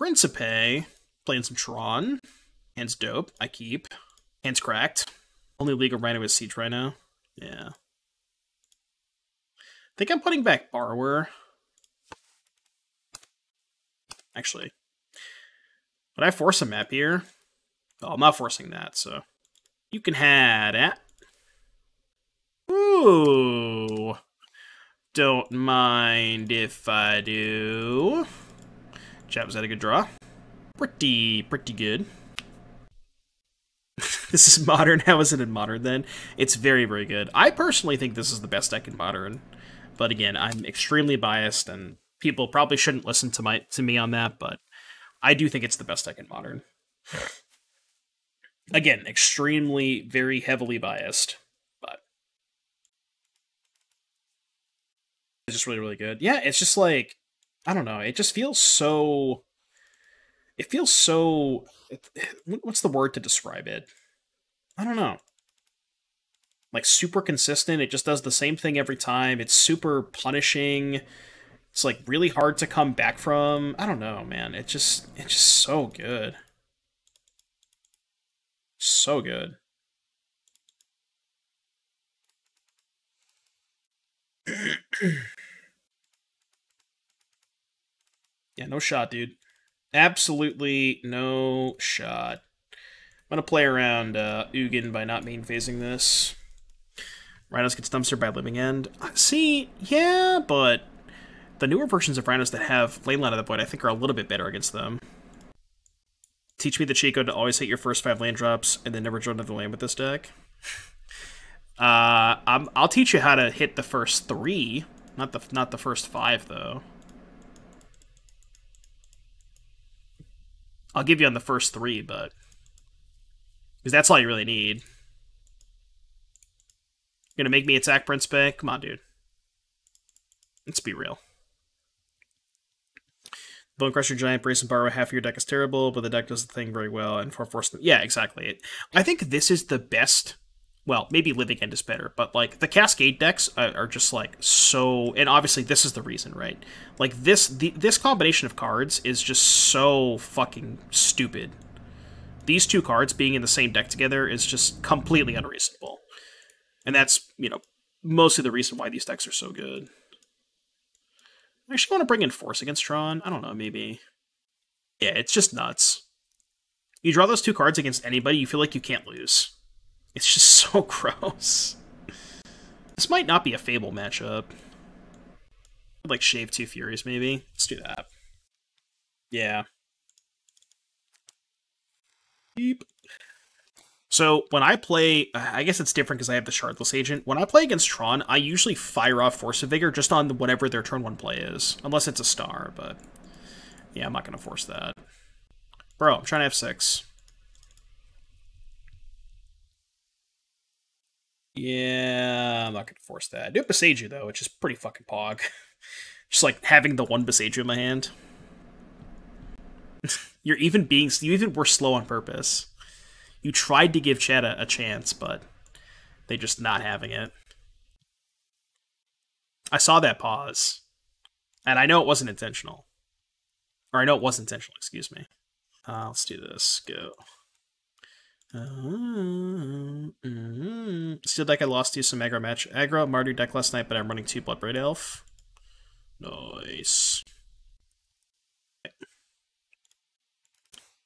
Principe, playing some Tron. Hand's dope. I keep. Hand's cracked. Only legal Rhino is Siege Rhino. Yeah. I think I'm putting back Borrower. Actually. Would I force a map here? Oh, I'm not forcing that, so. You can have it. Ooh. Don't mind if I do. Chat, was that a good draw? Pretty good. This is Modern. How is it in Modern, then? It's very, very good. I personally think this is the best deck in Modern. But again, I'm extremely biased, and people probably shouldn't listen to me on that, but I do think it's the best deck in Modern. Again, extremely, very heavily biased, but it's just really, really good. Yeah, it's just like, I don't know, it just feels so... It feels so... What's the word to describe it? I don't know. Like, super consistent. It just does the same thing every time. It's super punishing. It's, like, really hard to come back from. I don't know, man. It's just so good. So good. Yeah, no shot, dude. Absolutely no shot. I'm gonna play around Ugin by not main phasing this. Rhinos gets dumpstered by Living End. See, yeah, but the newer versions of Rhinos that have Leyline at the point, I think, are a little bit better against them. Teach me the cheat code to always hit your first 5 land drops and then never draw another land with this deck. I'll teach you how to hit the first 3, not the first 5 though. I'll give you on the first 3, but because that's all you really need. You're gonna make me attack Principe? Come on, dude. Let's be real. Bonecrusher Giant, Brazen Borrower, half of your deck is terrible, but the deck does the thing very well, and for Force... Yeah, exactly. I think this is the best... Well, maybe Living End is better, but, like, the Cascade decks are just, like, so... And obviously, this is the reason, right? Like, this combination of cards is just so fucking stupid. These two cards being in the same deck together is just completely unreasonable. And that's, you know, mostly the reason why these decks are so good. I actually want to bring in Force against Tron. I don't know, maybe. Yeah, it's just nuts. You draw those two cards against anybody, you feel like you can't lose. It's just so gross. This might not be a Fable matchup. I'd like shave 2 Furies, maybe. Let's do that. Yeah. Beep. So, when I play... I guess it's different because I have the Shardless Agent. When I play against Tron, I usually fire off Force of Vigor just on whatever their turn 1 play is. Unless it's a star, but... Yeah, I'm not going to force that. Bro, I'm trying to have 6. Yeah, I'm not going to force that. I do have Boseiju, though, which is pretty fucking pog. Just, like, having the one Boseiju in my hand. You even were slow on purpose. You tried to give Chad a chance, but they're just not having it. I saw that pause. And I know it wasn't intentional. Or I know it was intentional, excuse me. Let's do this. Go. Steel deck I lost to some aggro match. Aggro Martyr deck last night, but I'm running 2 Bloodbraid Elf. Nice. Okay.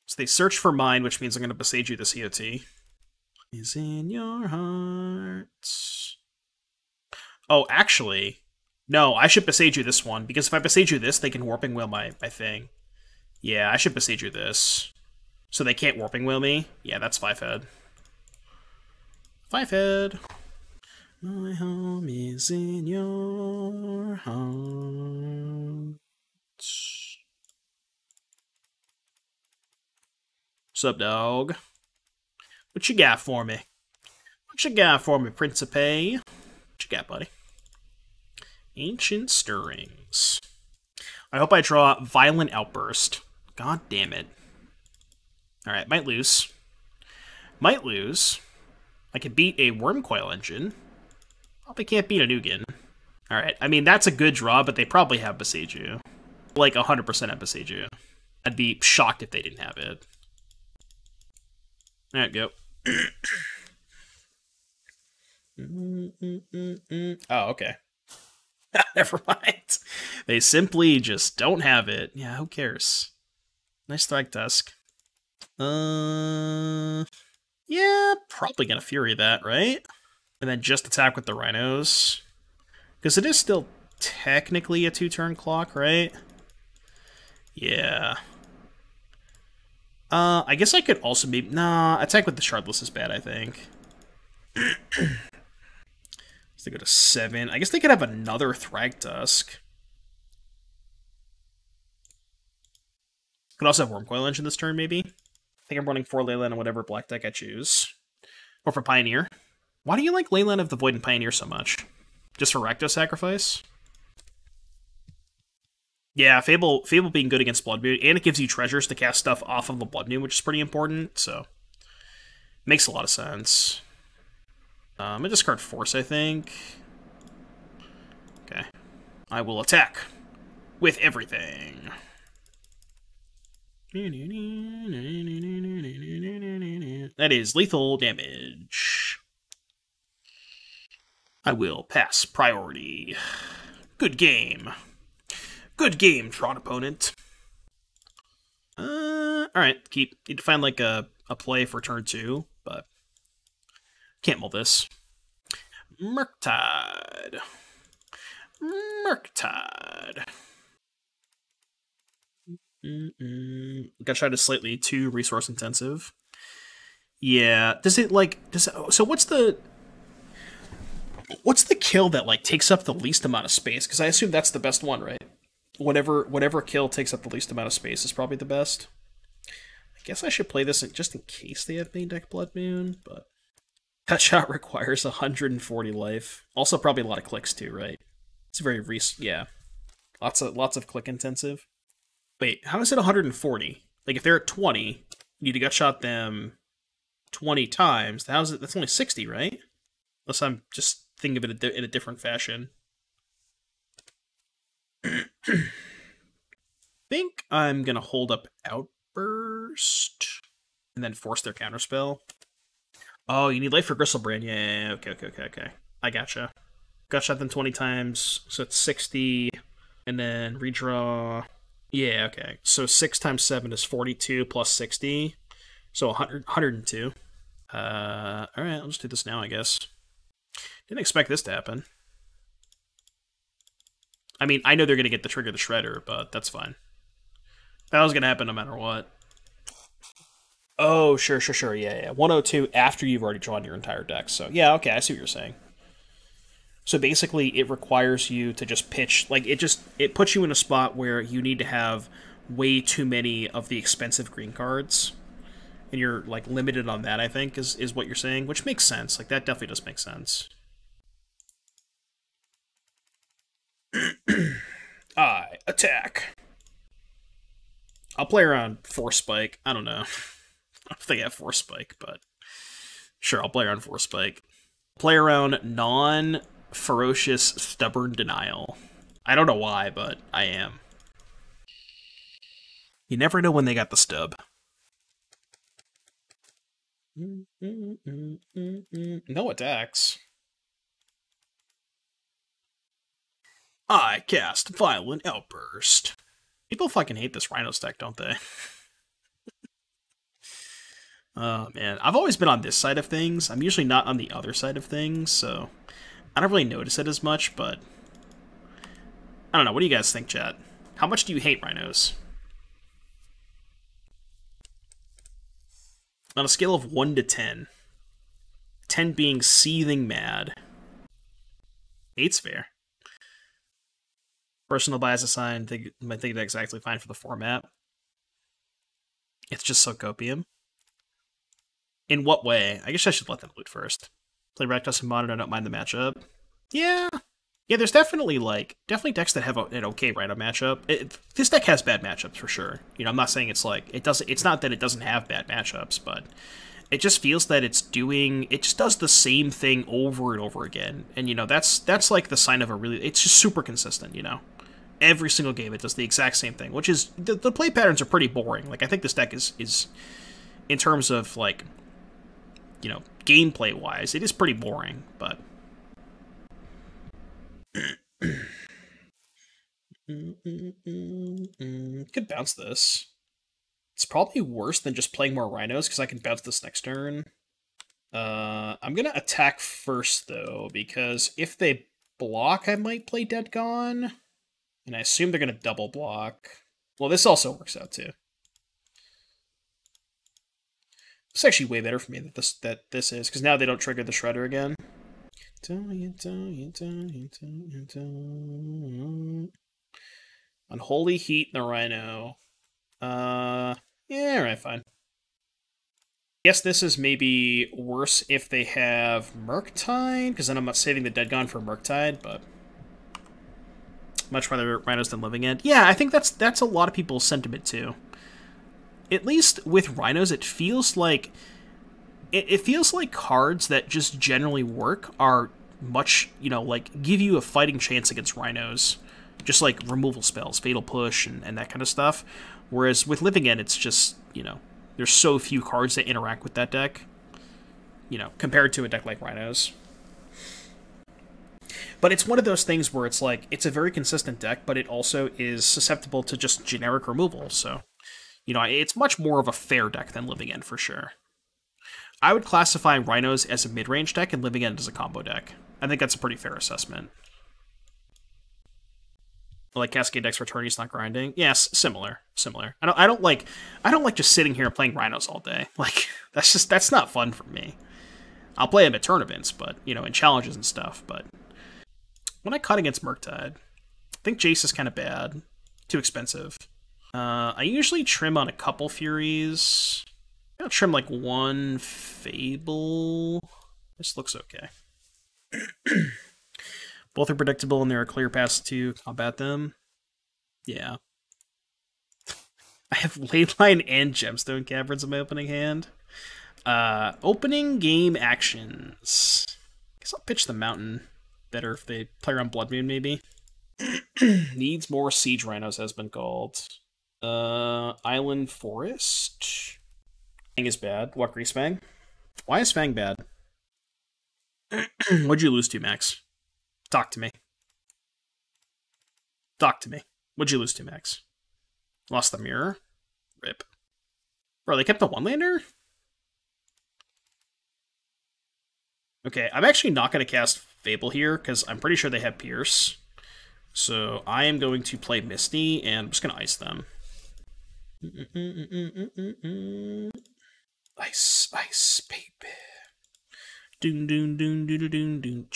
So they search for mine, which means I'm going to Boseiju the COT. Is in your hearts. Oh, actually, no, I should Boseiju this one, because if I Boseiju this, they can Warping Wheel my thing. Yeah, I should Boseiju this. So they can't Warping Wheel me? Yeah, that's 5-head. 5-head. My home is in your hearts. Sup, dog? What you got for me? What you got for me, Principe? What you got, buddy? Ancient Stirrings. I hope I draw Violent Outburst. God damn it. Alright, might lose. Might lose. I can beat a Wormcoil Engine. Probably can't beat a Ugin. Alright, I mean, that's a good draw, but they probably have Boseiju. Like, 100% have Boseiju. I'd be shocked if they didn't have it. Alright, go. Oh, okay. Never mind. They simply just don't have it. Yeah, who cares? Nice Strike Tusk. Yeah, probably gonna Fury that, right? And then just attack with the Rhinos. Because it is still technically a 2-turn clock, right? Yeah. I guess I could also be... Nah, attack with the Shardless is bad, I think. So they go to 7. I guess they could have another Thragtusk. Could also have Wormcoil Engine this turn, maybe. I think I'm running 4 Leyline on whatever black deck I choose. Or for Pioneer. Why do you like Leyline of the Void and Pioneer so much? Just for Rakdos Sacrifice? Yeah, Fable being good against Blood Moon, and it gives you treasures to cast stuff off of the Blood Moon, which is pretty important, so... Makes a lot of sense. I'm gonna discard Force, I think. Okay. I will attack with everything. That is lethal damage. I will pass priority. Good game. Good game, Tron opponent. Alright, need to find like a play for turn 2, but can't mull this. Murktide. Gutshot is slightly too resource intensive. Yeah, so what's the kill that like takes up the least amount of space? Because I assume that's the best one, right? Whatever kill takes up the least amount of space is probably the best. I guess I should play this just in case they have main deck Blood Moon, but Gutshot requires 140 life. Also probably a lot of clicks too, right? It's very yeah. Lots of click intensive. Wait, how is it 140? Like if they're at 20, you need to Gutshot them 20 times. That's only 60, right? Unless I'm just thinking of it in a different fashion. Think I'm gonna hold up Outburst and then force their counterspell. Oh, you need life for Gristlebrand. Yeah, okay. I gotcha. Gutshot them 20 times, so it's 60, and then redraw. Yeah, okay. So 6 times 7 is 42 plus 60, so 102. Alright, I'll just do this now, I guess. Didn't expect this to happen. I mean, I know they're going to get the trigger the Shredder, but that's fine. That was going to happen no matter what. Oh, sure, yeah. 102 after you've already drawn your entire deck, so yeah, okay, I see what you're saying. So basically, it requires you to just pitch, like, it puts you in a spot where you need to have way too many of the expensive green cards, and you're, like, limited on that, I think, is what you're saying, which makes sense. Like, that definitely does make sense. I attack. I'll play around Force Spike. I don't know. I don't think I have Force Spike, but sure, I'll play around Force Spike. Play around non-ferocious Stubborn Denial. I don't know why, but I am. You never know when they got the stub. No attacks. I cast Violent Outburst. People fucking hate this Rhinos deck, don't they? Oh, man. I've always been on this side of things. I'm usually not on the other side of things, so I don't really notice it as much, but I don't know. What do you guys think, chat? How much do you hate Rhinos? On a scale of 1 to 10. 10 being seething mad. 8's fair. Personal bias assigned, I think that's exactly fine for the format. It's just so copium. In what way? I guess I should let them loot first. Play Rakdos and Modern, I don't mind the matchup. Yeah. Yeah, there's definitely decks that have an okay Rhino matchup. This deck has bad matchups for sure. You know, I'm not saying it's not that it doesn't have bad matchups, but it just feels that it just does the same thing over and over again. And, you know, that's like the sign of it's just super consistent, you know? Every single game it does the exact same thing, which is, the play patterns are pretty boring. Like, I think this deck is in terms of, like, you know, gameplay-wise, it is pretty boring, but... Could bounce this. It's probably worse than just playing more Rhinos, because I can bounce this next turn. I'm gonna attack first, though, because if they block, I might play Dead Gone. And I assume they're gonna double block. Well, this also works out, too. It's actually way better for me that this is, because now they don't trigger the Shredder again. Unholy Heat and the Rhino. Yeah, alright, fine. Guess this is maybe worse if they have Murktide, because then I'm not saving the Dead Gone for Murktide, but... Much rather Rhinos than Living End. Yeah, I think that's a lot of people's sentiment, too. At least with Rhinos, it feels like... It feels like cards that just generally work are much, you know, like, give you a fighting chance against Rhinos. Just like removal spells, Fatal Push, and that kind of stuff. Whereas with Living End, it's just, you know, there's so few cards that interact with that deck. You know, compared to a deck like Rhinos. But it's one of those things where it's like, it's a very consistent deck, but it also is susceptible to just generic removal, so... You know, it's much more of a fair deck than Living End, for sure. I would classify Rhinos as a mid-range deck and Living End as a combo deck. I think that's a pretty fair assessment. Like Cascade decks for tourneys not grinding. Yes, similar. I don't like just sitting here and playing Rhinos all day. Like, that's not fun for me. I'll play them at tournaments, but, you know, in challenges and stuff, but... When I cut against Murktide, I think Jace is kind of bad. Too expensive. I usually trim on a couple Furies. I'll trim like one Fable. This looks okay. Both are predictable and there are clear paths to combat them. Yeah. I have Leyline and Gemstone Caverns in my opening hand. Opening game actions. Guess I'll pitch the Mountain. Better if they play around Blood Moon, maybe. Needs more Siege Rhinos, has been called. Island Forest. Fang is bad. What, Grease Fang? Why is Fang bad? What'd you lose to, Max? Talk to me. What'd you lose to, Max? Lost the Mirror? Rip. Bro, they kept the one-lander? Okay, I'm actually not going to cast Fable here, because I'm pretty sure they have Pierce. So I am going to play Misty, and I'm just going to ice them. Ice, baby. Doon, doon, doon, doon, doon, doon.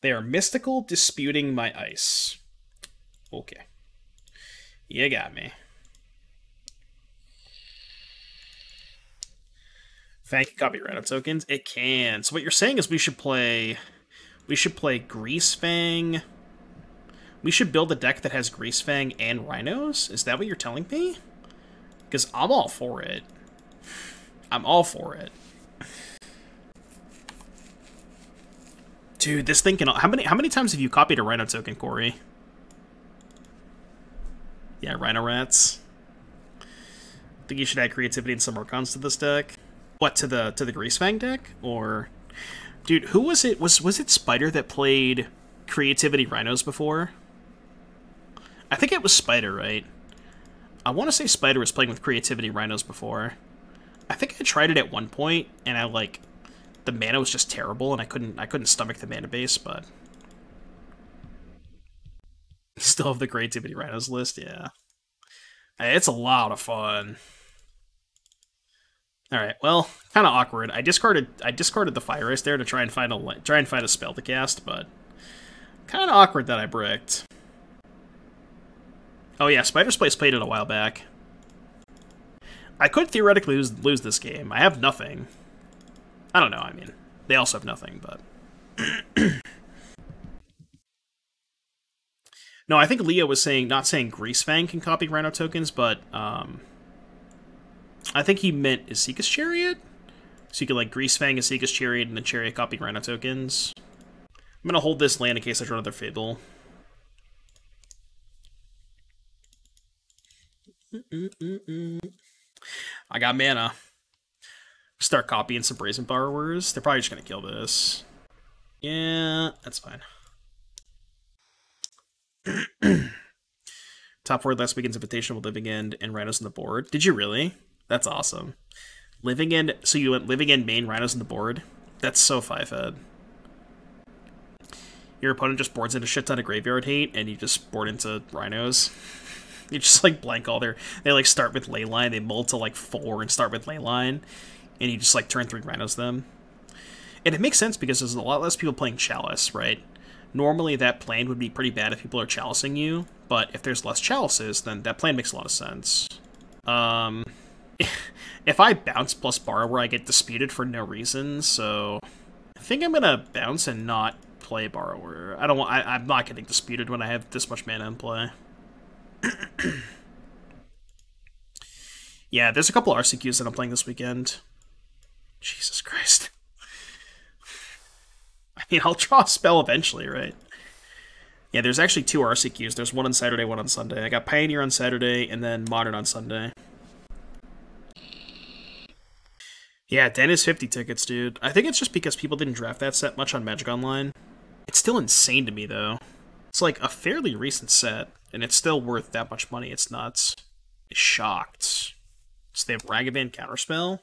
They are mystical, disputing my ice. Okay. You got me. Fang can copy Rhino tokens? It can. So what you're saying is we should play Grease Fang. We should build a deck that has Grease Fang and Rhinos? Is that what you're telling me? Because I'm all for it. I'm all for it. Dude, this thing can... How many times have you copied a Rhino token, Corey? Yeah, Rhino Rats. I think you should add creativity and some more cons to this deck. What, to the Grease Fang deck? Or... Dude, who was it? Was it Spider that played Creativity Rhinos before? I think it was Spider, right? I want to say Spider was playing with Creativity Rhinos before. I think I tried it at one point, and I, like... The mana was just terrible, and I couldn't stomach the mana base, but... Still have the Creativity Rhinos list, yeah. Hey, it's a lot of fun. Alright, well, kind of awkward. I discarded the Fire Ice there to try and find a spell to cast, but kind of awkward that I bricked. Oh yeah, Spider's Place played it a while back. I could theoretically lose this game. I have nothing. I don't know, I mean, they also have nothing, but... No, I think Leo was not saying Grease Fang can copy Rhino tokens, but, I think he meant Isika's Chariot? So you could, like, Grease Fang, Isika's Chariot, and then Chariot copy Rhino tokens. I'm gonna hold this land in case I draw another Fable. I got mana. Start copying some Brazen Borrowers. They're probably just gonna kill this. Yeah, that's fine. Top 4 last weekend's invitation with Living End and Rhinos on the board. Did you really? That's awesome. Living End, so you went Living End main, Rhinos on the board? That's so 5-head. Your opponent just boards into a shit ton of graveyard hate, and you just board into Rhinos. You just like blank all their... They like start with Leyline, they mull to like 4 and start with Leyline, and you just like turn 3 Rhinos them. And it makes sense because there's a lot less people playing Chalice, right? Normally that plan would be pretty bad if people are chalicing you, but if there's less chalices, then that plan makes a lot of sense. If I bounce plus Borrower, I get disputed for no reason, so I think I'm gonna bounce and not play Borrower. I'm not getting disputed when I have this much mana in play. Yeah, there's a couple RCQs that I'm playing this weekend. Jesus Christ. I mean, I'll draw a spell eventually, right? Yeah, there's actually 2 RCQs. There's one on Saturday, one on Sunday. I got Pioneer on Saturday, and then Modern on Sunday. Yeah, Den is 50 tickets, dude. I think it's just because people didn't draft that set much on Magic Online. It's still insane to me, though. It's like a fairly recent set, and it's still worth that much money. It's nuts. I'm shocked. So they have Ragavan Counterspell?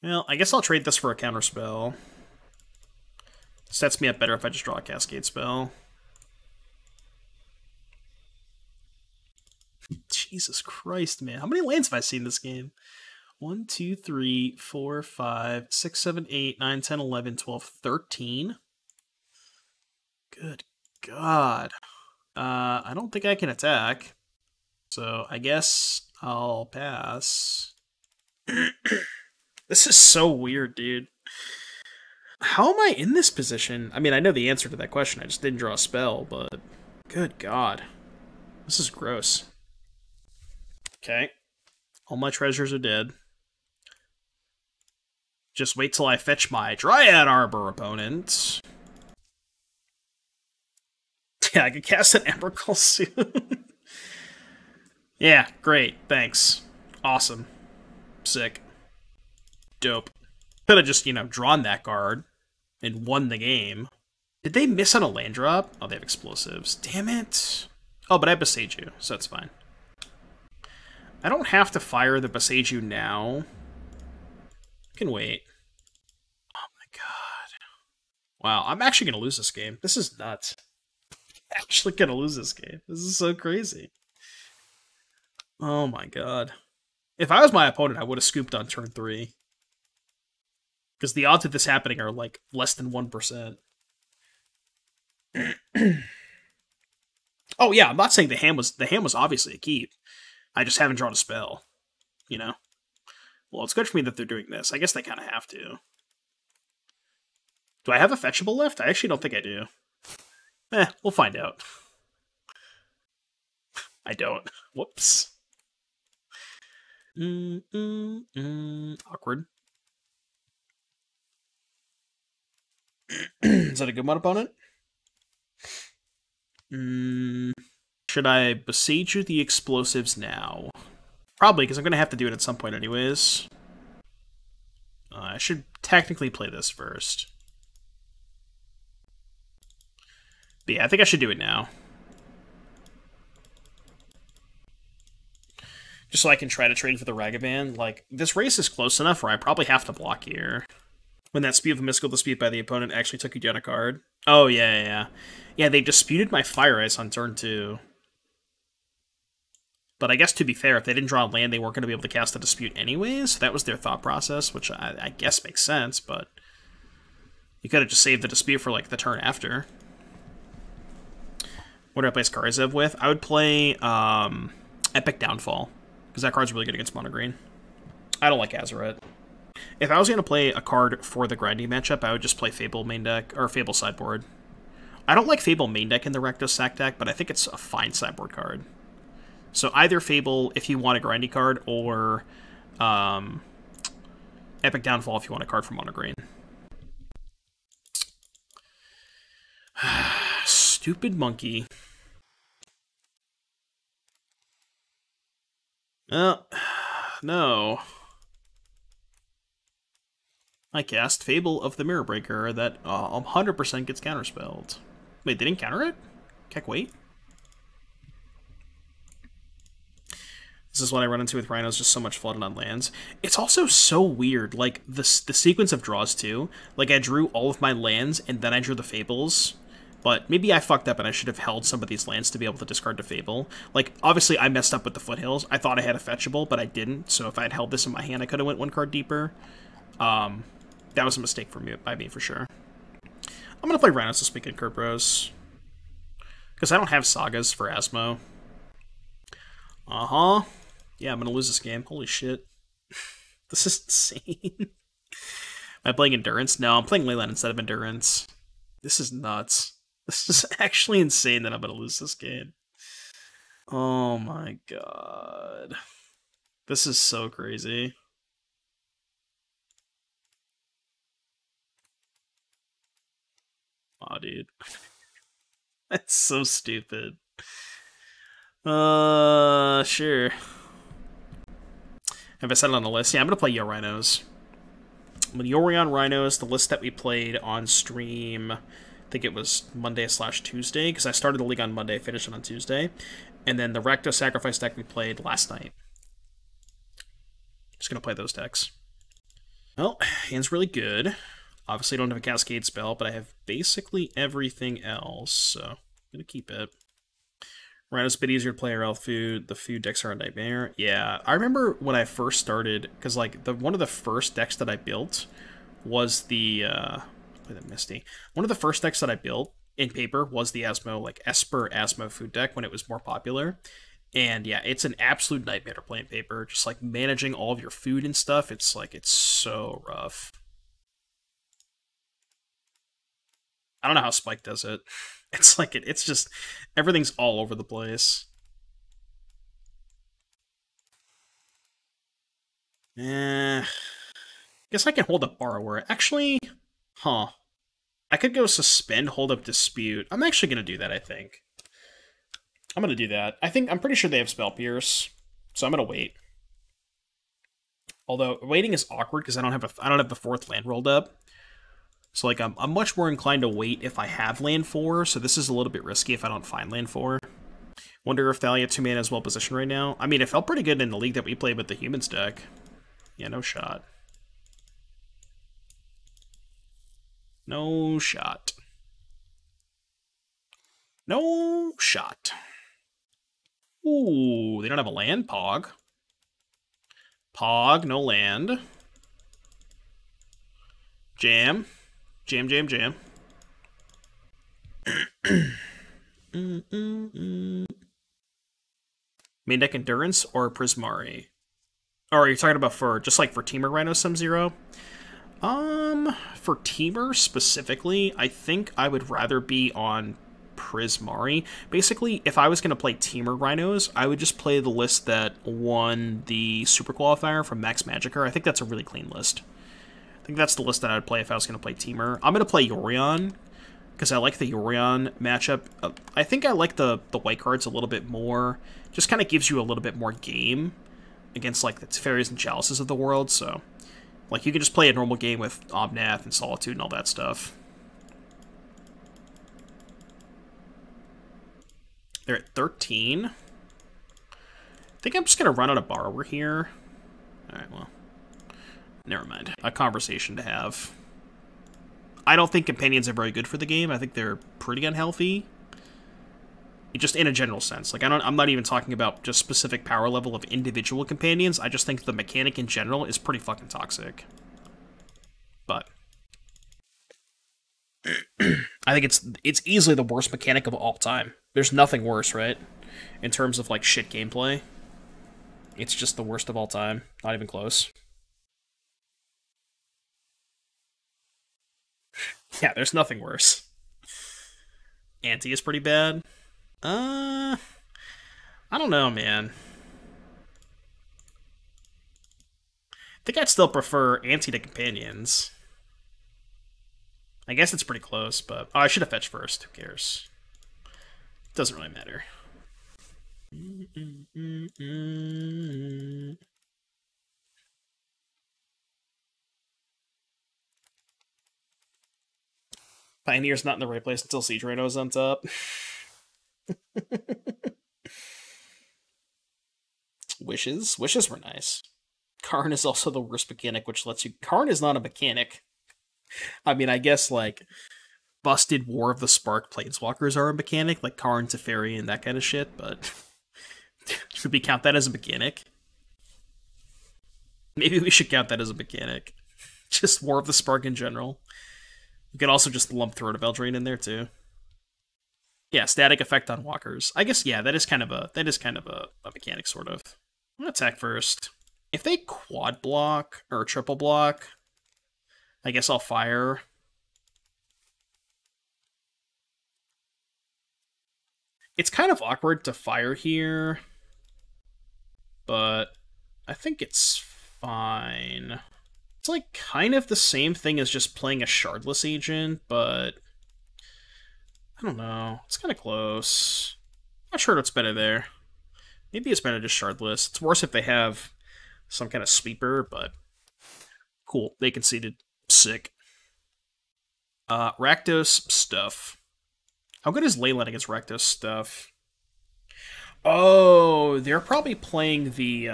Well, I guess I'll trade this for a Counterspell. Sets me up better if I just draw a Cascade spell. Jesus Christ, man. How many lands have I seen this game? 1, 2, 3, 4, 5, 6, 7, 8, 9, 10, 11, 12, 13? Good God. I don't think I can attack. So I guess I'll pass. This is so weird, dude. How am I in this position? I mean, I know the answer to that question. I just didn't draw a spell, but good God. This is gross. Okay. All my treasures are dead. Just wait till I fetch my Dryad Arbor opponent. Yeah, I can cast an Emrakul soon. Yeah, great. Thanks. Awesome. Sick. Dope. Could have just, you know, drawn that card and won the game. Did they miss on a land drop? Oh, they have explosives. Damn it. Oh, but I have Boseiju, so that's fine. I don't have to fire the Boseiju now. I can wait. Oh my God. Wow, I'm actually going to lose this game. This is nuts. I'm actually going to lose this game. This is so crazy. Oh my God. If I was my opponent, I would have scooped on turn 3. Because the odds of this happening are, like, less than 1%. Oh, yeah, I'm not saying the hand was obviously a keep. I just haven't drawn a spell. You know? Well, it's good for me that they're doing this. I guess they kind of have to. Do I have a fetchable left? I actually don't think I do. We'll find out. I don't. Whoops. Awkward. Is that a good one, opponent? Should I Boseiju the explosives now? Probably, because I'm going to have to do it at some point anyways. I should technically play this first. But yeah, I think I should do it now. Just so I can try to trade for the Ragavan. Like, this race is close enough where I probably have to block here. When that Spew of a Mystical Dispute by the opponent actually took you down a card. Oh, yeah. Yeah, they disputed my Fire Ice on turn 2. But I guess, to be fair, if they didn't draw a land, they weren't going to be able to cast a Dispute anyways. So that was their thought process, which I guess makes sense, but... You could have just saved the Dispute for, like, the turn after. What do I play Skarzev with? I would play, Epic Downfall. Because that card's really good against mono green. I don't like Azeret. If I was going to play a card for the grindy matchup, I would just play Fable main deck, or Fable sideboard. I don't like Fable main deck in the Recto Sack deck, but I think it's a fine sideboard card. So either Fable if you want a grindy card, or Epic Downfall if you want a card from mono green. Stupid monkey. No. I cast Fable of the Mirror Breaker that 100% gets counterspelled. Wait, they didn't counter it? Heck, wait. This is what I run into with Rhinos, just so much flooded on lands. It's also so weird, like, the sequence of draws, too. Like, I drew all of my lands, and then I drew the Fables. But maybe I fucked up and I should have held some of these lands to be able to discard the Fable. Like, obviously I messed up with the Foothills. I thought I had a fetchable, but I didn't. So if I had held this in my hand, I could have went one card deeper. That was a mistake by me, for sure. I'm going to play Rhinos this weekend, Kurt Bros. Because I don't have Sagas for Asmo. Uh-huh. Yeah, I'm going to lose this game. Holy shit. This is insane. Am I playing Endurance? No, I'm playing Leyline instead of Endurance. This is nuts. This is actually insane that I'm going to lose this game. Oh my god. This is so crazy. Aw, dude. That's so stupid. Sure. Have I set it on the list? Yeah, I'm gonna play Yo Rhinos. I'm gonna Yorion Rhinos, the list that we played on stream. I think it was Monday/Tuesday, because I started the league on Monday, finished it on Tuesday. And then the Recto Sacrifice deck we played last night. Just gonna play those decks. Well, hand's really good. Obviously, I don't have a Cascade spell, but I have basically everything else, so I'm gonna keep it. Rhino's a bit easier to play RL food. The food decks are a nightmare. Yeah, I remember when I first started, because like one of the first decks that I built was the Misty. One of the first decks that I built in paper was the Asmo, like Esper Asmo food deck when it was more popular. And yeah, it's an absolute nightmare to play in paper. Just like managing all of your food and stuff, it's so rough. I don't know how Spike does it. It's like it's just everything's all over the place. Guess I can hold up Borrower. Actually, I could go suspend, hold up Dispute. I'm actually gonna do that, I think. I'm gonna do that. I'm pretty sure they have Spell Pierce, so I'm gonna wait. Although waiting is awkward because I don't have the fourth land rolled up. So, like, I'm much more inclined to wait if I have land 4, so this is a little bit risky if I don't find land 4. Wonder if Thalia 2-mana is well positioned right now. I mean, it felt pretty good in the league that we played with the Humans deck. Yeah, no shot. No shot. No shot. Ooh, they don't have a land? Pog. Pog, no land. Jam. Jam, jam, jam. Main deck Endurance or Prismari? Or are you talking about for Teamer Rhino Sum 0? For Teamer specifically, I think I would rather be on Prismari. Basically, if I was going to play Teamer Rhinos, I would just play the list that won the Super Qualifier from Max Magicer. I think that's a really clean list. I think that's the list that I would play if I was going to play Teamer. I'm going to play Yorion, because I like the Yorion matchup. I think I like the white cards a little bit more. Just kind of gives you a little bit more game against, like, the Teferis and Chalices of the world, so... Like, you can just play a normal game with Omnath and Solitude and all that stuff. They're at 13. I think I'm just going to run out of Borrower here. Alright, well... Never mind. A conversation to have. I don't think companions are very good for the game. I think they're pretty unhealthy. Just in a general sense. Like, I'm not even talking about just specific power level of individual companions. I just think the mechanic in general is pretty fucking toxic. But I think it's easily the worst mechanic of all time. There's nothing worse, right? In terms of, like, shit gameplay. It's just the worst of all time. Not even close. Yeah, there's nothing worse. Anti is pretty bad. I don't know, man. I think I'd still prefer Anti to Companions. I guess it's pretty close, but... Oh, I should have fetched first. Who cares? Doesn't really matter. Pioneer's not in the right place until Siege Rhinos on top. Wishes? Wishes were nice. Karn is also the worst mechanic, which lets you... Karn is not a mechanic. I mean, I guess, like, busted War of the Spark Planeswalkers are a mechanic, like Karn, Teferi, and that kind of shit, but... should we count that as a mechanic? Maybe we should count that as a mechanic. Just War of the Spark in general. You could also just lump Throat of Eldraine in there, too. Yeah, static effect on walkers. I guess, yeah, that is kind of a mechanic, sort of. I'm gonna attack first. If they quad block, or triple block, I guess I'll fire. It's kind of awkward to fire here, but I think it's fine. It's like kind of the same thing as just playing a Shardless Agent, but I don't know. It's kind of close. Not sure what's better there. Maybe it's better just Shardless. It's worse if they have some kind of sweeper, but cool. They conceded. Sick. Rakdos stuff. How good is Leyline against Rakdos stuff? Oh, they're probably playing the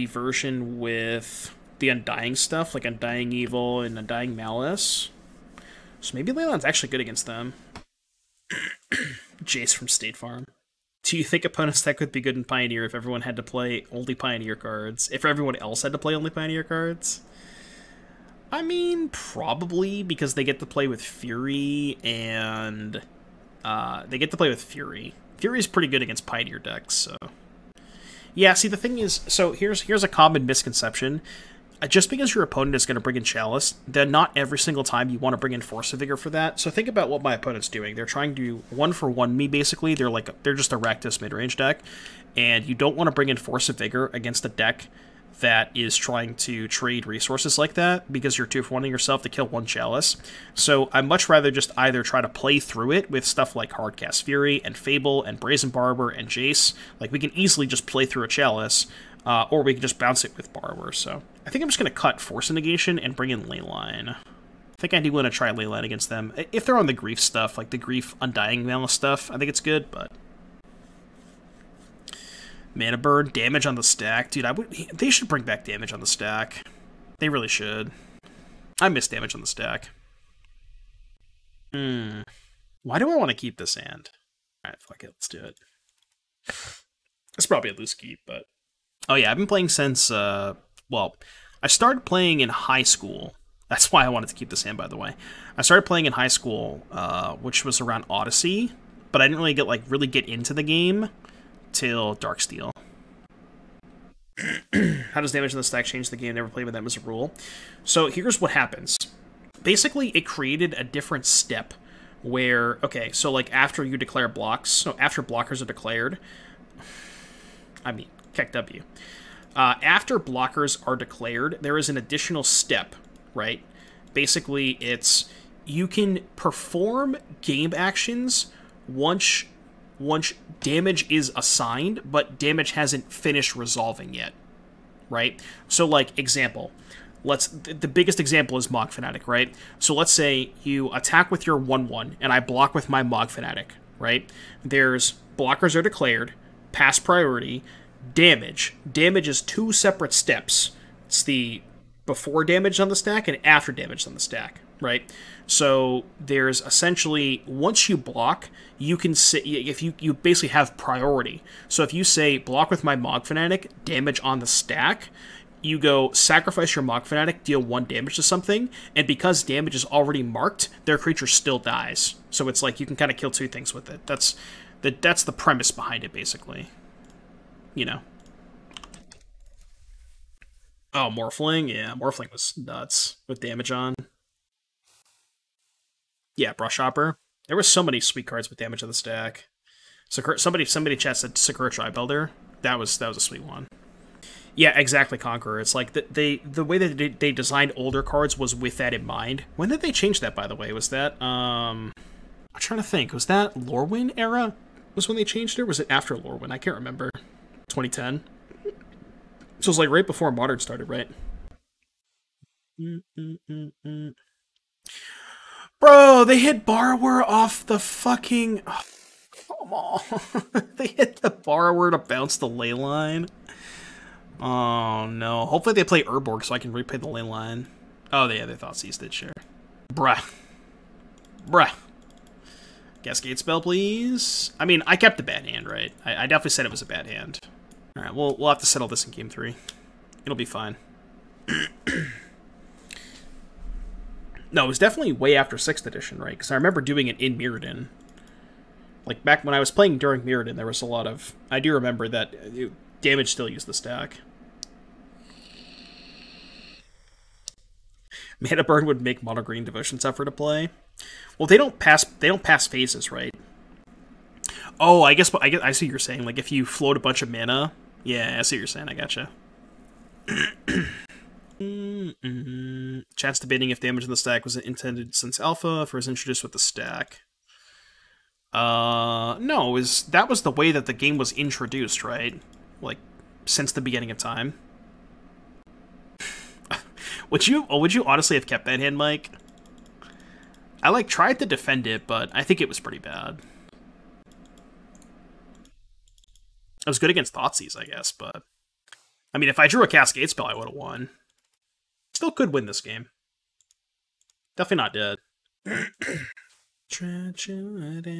version with the Undying stuff, like Undying Evil and Undying Malice. So maybe Leyline's actually good against them. Jace from State Farm. Do you think opponents' deck would be good in Pioneer if everyone had to play only Pioneer cards? If everyone else had to play only Pioneer cards? I mean, probably, because they get to play with Fury, and Fury's pretty good against Pioneer decks, so... Yeah, see, the thing is, so here's a common misconception. Just because your opponent is going to bring in Chalice, then not every single time you want to bring in Force of Vigor for that. So think about what my opponent's doing. They're trying to one-for-one me, basically. They're just a Rakdos mid-range deck, and you don't want to bring in Force of Vigor against a deck that is trying to trade resources like that, because you're 2-for-1ing yourself to kill one Chalice. So I'd much rather just either try to play through it with stuff like Hardcast Fury and Fable and Brazen Borrower and Jace. Like, we can easily just play through a Chalice, or we can just bounce it with Borrower. So I think I'm just going to cut Force of Negation and bring in Leyline. I think I do want to try Leyline against them. If they're on the Grief stuff, like the Grief Undying Malice stuff, I think it's good, but... Mana burn, damage on the stack. Dude, they should bring back damage on the stack. They really should. I miss damage on the stack. Why do I want to keep this hand? Alright, fuck it, let's do it. It's probably a loose keep, but... Oh yeah, I've been playing since, well, I started playing in high school. That's why I wanted to keep this hand, by the way. I started playing in high school, which was around Odyssey, but I didn't really get into the game till Darksteel. How does damage on the stack change the game? Never played with them as a rule. So here's what happens. Basically, it created a different step where, okay, so like after you declare blocks, so after blockers are declared, I mean, Keck W. After blockers are declared, there is an additional step, right? Basically, it's you can perform game actions once damage is assigned, but damage hasn't finished resolving yet, right? So, like, example, the biggest example is Mog Fanatic, right? So let's say you attack with your 1/1, and I block with my Mog Fanatic, right? There's blockers are declared, pass priority, damage. Damage is two separate steps. It's the before damage on the stack and after damage on the stack, right? So there's essentially, once you block, you can say, if you basically have priority. So if you say, block with my Mog Fanatic, damage on the stack, you go sacrifice your Mog Fanatic, deal 1 damage to something, and because damage is already marked, their creature still dies. So it's like you can kind of kill two things with it. That's the premise behind it, basically. You know. Oh, Morphling? Yeah, Morphling was nuts with damage on. Yeah, Brush Hopper. There were so many sweet cards with damage on the stack. Somebody chat said Sakura Tribuilder. That was a sweet one. Yeah, exactly, Conqueror. It's like the way that they designed older cards was with that in mind. When did they change that, by the way? Was that I'm trying to think. Was that Lorwyn era? was when they changed it, or was it after Lorwyn? I can't remember. 2010. So it was like right before Modern started, right? Bro, they hit Borrower off the fucking... Oh, come on. They hit the Borrower to bounce the Leyline. Oh, no. Hopefully they play Urborg so I can replay the Leyline. Oh, yeah, they thought Seas did, sure. Bruh. Bruh. Cascade spell, please. I mean, I kept the bad hand, right? I definitely said it was a bad hand. Alright, we'll have to settle this in game 3. It'll be fine. No, it was definitely way after 6th edition, right? Because I remember doing it in Mirrodin. Like, back when I was playing during Mirrodin, there was a lot of... I do remember that damage still used the stack. Mana Burn would make Mono Green Devotion Suffer to play. Well, they don't pass phases, right? Oh, I guess I see what you're saying. Like, if you float a bunch of mana... Yeah, I see what you're saying. I gotcha. Chat's debating if damage in the stack was intended since alpha, if it was introduced with the stack. No, that was the way that the game was introduced, right? Like, since the beginning of time. Would you honestly have kept that hand, Mike? I, like, tried to defend it, but I think it was pretty bad. It was good against Thoughtseize, I guess, but... I mean, if I drew a Cascade spell, I would have won. Still could win this game. Definitely not dead. Tragedy.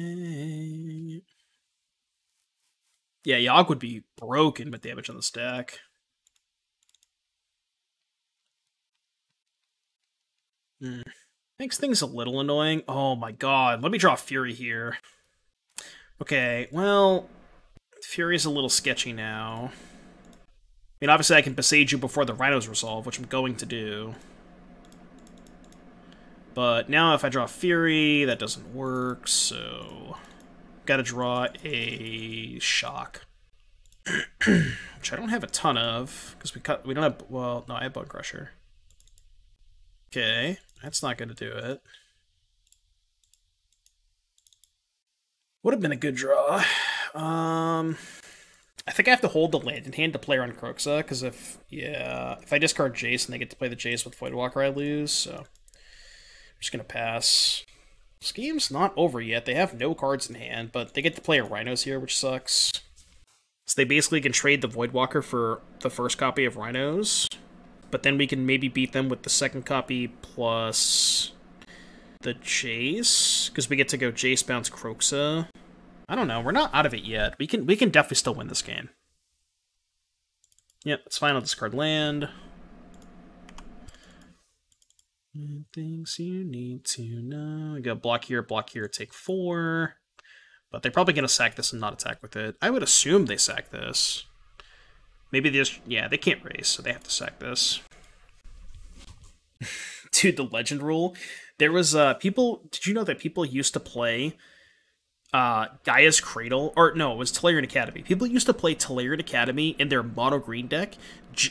Yeah, Yogg would be broken with damage on the stack. Makes things a little annoying. Oh my god, let me draw Fury here. Okay, well... Fury's a little sketchy now. I mean, obviously I can Boseiju before the Rhinos resolve, which I'm going to do. But now if I draw Fury, that doesn't work, so... Gotta draw a Shock. Which I don't have a ton of, because we don't have... Well, no, I have Bonecrusher. Okay, that's not gonna do it. Would have been a good draw. I think I have to hold the land in hand to play around Kroxa, because if I discard Jace and they get to play the Jace with Voidwalker, I lose, so... I'm just gonna pass. This game's not over yet. They have no cards in hand, but they get to play a Rhinos here, which sucks. So they basically can trade the Voidwalker for the first copy of Rhinos, but then we can maybe beat them with the second copy plus the Jace, because we get to go Jace bounce Kroxa. I don't know. We're not out of it yet. We can definitely still win this game. Yep, it's fine. I'll discard land. Things you need to know. We got block here, take 4. But they're probably going to sack this and not attack with it. I would assume they sack this. Maybe they just... Yeah, they can't race, so they have to sack this. Dude, the legend rule. There was people... Did you know that people used to play... Gaia's Cradle, or no, it was Tolarian Academy. People used to play Tolarian Academy in their mono green deck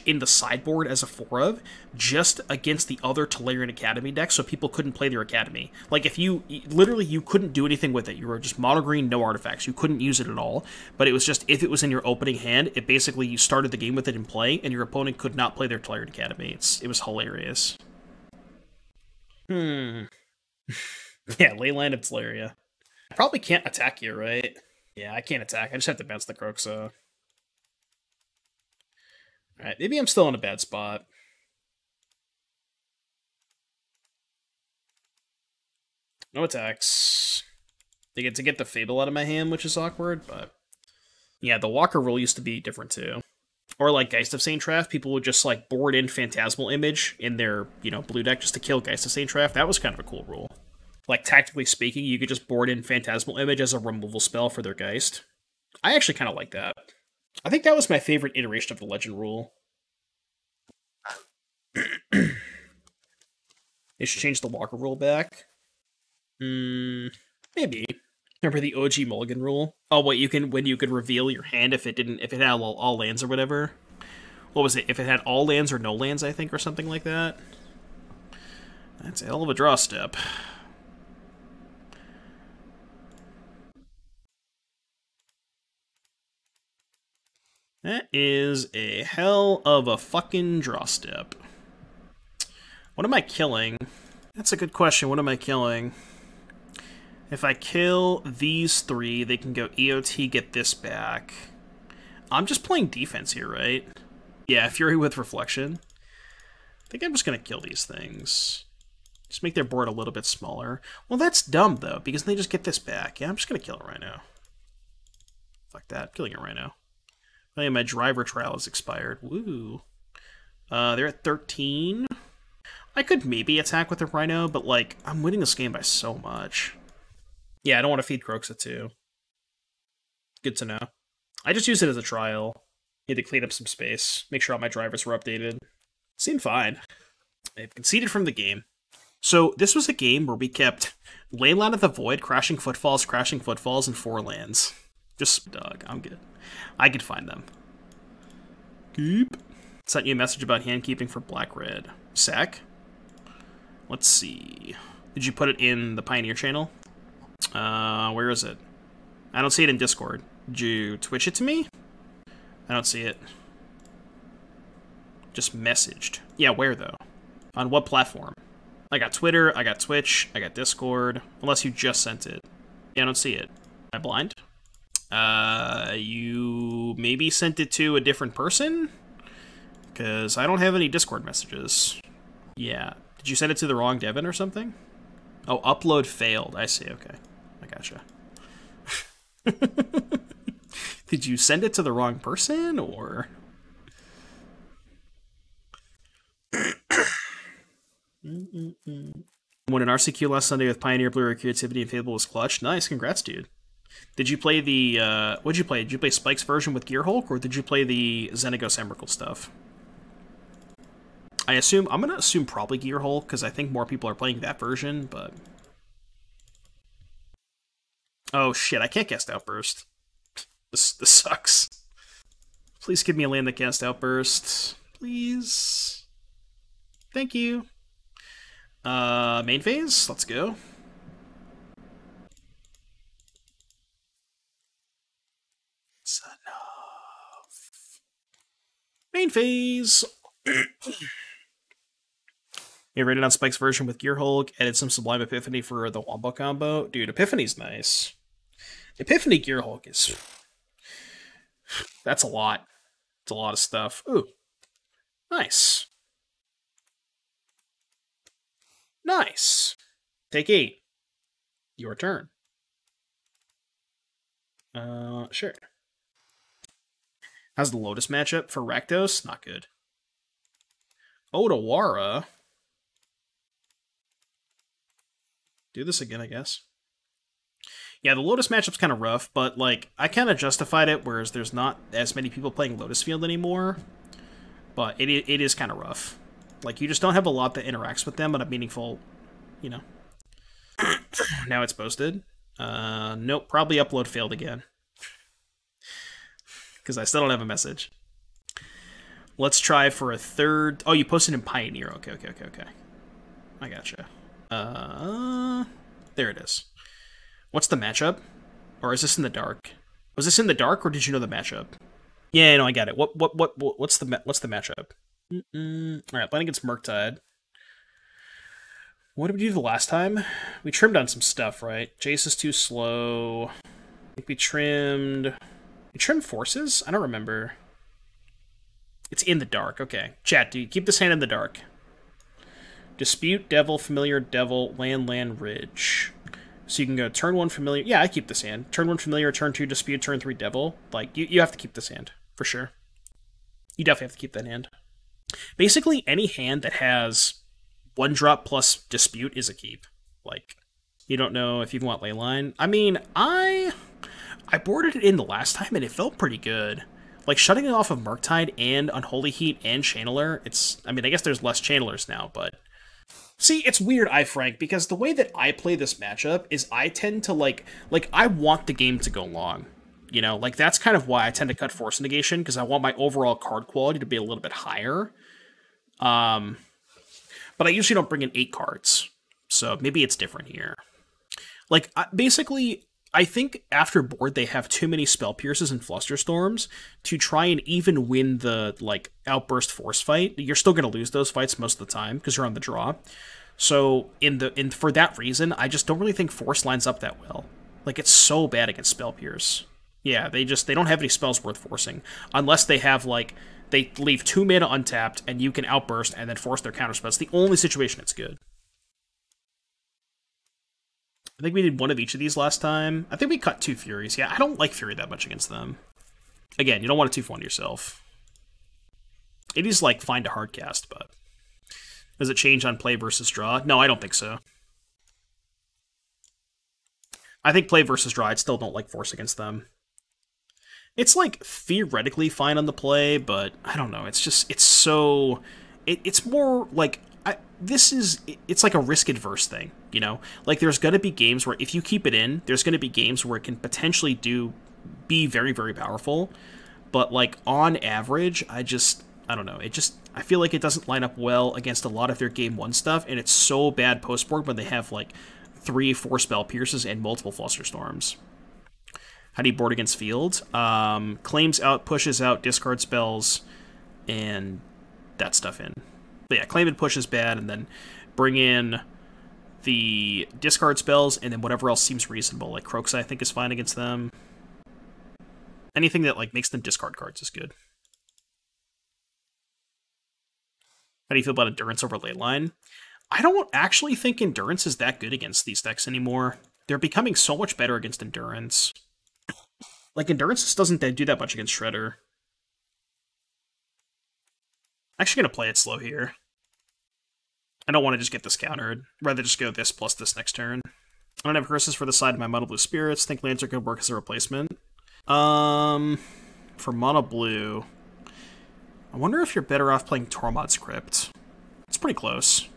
in the sideboard as a 4-of, just against the other Tolarian Academy deck, so people couldn't play their Academy. Like, if you, literally, you couldn't do anything with it. You were just mono green, no artifacts. You couldn't use it at all, but it was just, if it was in your opening hand, it basically, you started the game with it in play, and your opponent could not play their Tolarian Academy. It was hilarious. Yeah, Leyline of Tolaria. I probably can't attack you, right? Yeah, I can't attack. I just have to bounce the Kroxa. Alright, maybe I'm still in a bad spot. No attacks. They get to get the Fable out of my hand, which is awkward, but... Yeah, the Walker rule used to be different, too. Or, like, Geist of Saint Traff, people would just, like, board in Phantasmal Image in their, blue deck just to kill Geist of Saint Traff. That was kind of a cool rule. Like, tactically speaking, you could just board in Phantasmal Image as a removal spell for their Geist. I actually kind of like that. I think that was my favorite iteration of the Legend rule. They should change the Walker rule back. Maybe. Remember the OG Mulligan rule? Oh, wait, when you could reveal your hand if it had all lands or whatever. What was it? If it had all lands or no lands, I think, or something like that. That's a hell of a draw step. That is a hell of a fucking draw step. What am I killing? That's a good question. What am I killing? If I kill these three, they can go EOT, get this back. I'm just playing defense here, right? Yeah, Fury with Reflection. I think I'm just going to kill these things. Just make their board a little bit smaller. Well, that's dumb, though, because they just get this back. Yeah, I'm just going to kill it right now. Fuck that. I'm killing it right now. Oh, yeah, my driver trial has expired. Woo. They're at 13. I could maybe attack with a Rhino, but, like, I'm winning this game by so much. Yeah, I don't want to feed Croxa too. Good to know. I just used it as a trial. Need to clean up some space. Make sure all my drivers were updated. Seemed fine. I've conceded from the game. So this was a game where we kept Leyline of the Void, Crashing Footfalls, and 4 lands. Just, dog, I'm good. I could find them. Keep. Sent you a message about hand keeping for black-red. Sack? Let's see. Did you put it in the Pioneer channel? Where is it? I don't see it in Discord. Did you Twitch it to me? I don't see it. Just messaged. Yeah, where though? On what platform? I got Twitter, I got Twitch, I got Discord. Unless you just sent it. Yeah, I don't see it. Am I blind? You maybe sent it to a different person? Because I don't have any Discord messages. Yeah. Did you send it to the wrong Devin or something? Oh, upload failed. I see, okay. I gotcha. Did you send it to the wrong person, or...? Won an RCQ last Sunday with Pioneer, Blue Ray Creativity, and Fable was clutch. Nice, congrats, dude. Did you play the, what'd you play? Did you play Spike's version with Gearhulk, or did you play the Xenagos Emrakul stuff? I'm gonna assume probably Gearhulk, because I think more people are playing that version, but... Oh shit, I can't cast Outburst. This sucks. Please give me a land that casts Outburst. Please. Thank you. Main phase? Let's go. It's enough. Main phase. You rated on Spike's version with Gearhulk, added some Sublime Epiphany for the Wombo combo. Dude, Epiphany's nice. Epiphany Gearhulk is... That's a lot. It's a lot of stuff. Ooh. Nice. Nice. Take 8. Your turn. Sure. How's the Lotus matchup for Rakdos? Not good. Otawara. Do this again, I guess. Yeah, the Lotus matchup's kind of rough, but, like, I kind of justified it, whereas there's not as many people playing Lotus Field anymore. But it is kind of rough. Like, you just don't have a lot that interacts with them on a meaningful, you know. Now it's posted. Nope, probably upload failed again. Because I still don't have a message. Let's try for a third... Oh, you posted in Pioneer. Okay. I gotcha. There it is. What's the matchup? Or is this in the dark? Was this in the dark, or did you know the matchup? Yeah, no, I got it. What's the matchup? All right, playing against Murktide. What did we do the last time? We trimmed on some stuff, right? Jace is too slow. I think we trimmed forces? I don't remember. It's in the dark. Okay. Chat, do you keep this hand in the dark? Dispute, Devil, Familiar, Devil, Land, Ridge. So you can go turn 1 Familiar. Yeah, I keep this hand. Turn 1 Familiar, turn 2 Dispute, turn 3 Devil. Like, you have to keep this hand, for sure. You definitely have to keep that hand. Basically, any hand that has 1-drop plus Dispute is a keep. Like, you don't know if you want Leyline. I mean, I boarded it in the last time, and it felt pretty good. Like, shutting it off of Murktide and Unholy Heat and Channeler, it's... I mean, I guess there's less Channelers now, but... See, it's weird, Frank, because the way that I play this matchup is I tend to, like, I want the game to go long. You know, like, that's kind of why I tend to cut Force of Negation, because I want my overall card quality to be a little bit higher. But I usually don't bring in 8 cards, so maybe it's different here. Like, basically, I think after board they have too many Spell Pierces and Flusterstorms to try and even win the, like, Outburst Force fight. You're still going to lose those fights most of the time because you're on the draw. So for that reason, I just don't really think Force lines up that well. Like, it's so bad against Spell Pierce. Yeah, they don't have any spells worth forcing. Unless they have, like, they leave 2 mana untapped and you can Outburst and then force their counterspell. It's the only situation it's good. I think we did one of each of these last time. I think we cut 2 Furies. Yeah, I don't like Fury that much against them. Again, you don't want to 2-for-1 yourself. It is like fine to hardcast, but does it change on play versus draw? No, I don't think so. I think play versus draw, I still don't like Force against them. It's like theoretically fine on the play, but I don't know. It's just, it's so, it's more like, it's like a risk-adverse thing, you know? Like, there's going to be games where if you keep it in, there's going to be games where it can potentially be very, very powerful. But, like, on average, I don't know. I feel like it doesn't line up well against a lot of their Game 1 stuff, and it's so bad post-board when they have, like, 3-4 Spell Pierces and multiple Flusterstorms. How do you board against field? Claims out, pushes out, discard spells, and that stuff in. But yeah, claim and push is bad, and then bring in the discard spells, and then whatever else seems reasonable. Like Croaks, I think, is fine against them. Anything that, like, makes them discard cards is good. How do you feel about Endurance over Leyline? I don't actually think Endurance is that good against these decks anymore. They're becoming so much better against Endurance. Like, Endurance just doesn't do that much against Shredder. I'm actually going to play it slow here. I don't want to just get this countered. Rather just go this plus this next turn. I don't have curses for the side of my Mono Blue Spirits. Think lands are going to work as a replacement. For Mono Blue, I wonder if you're better off playing Tormod's Crypt. It's pretty close.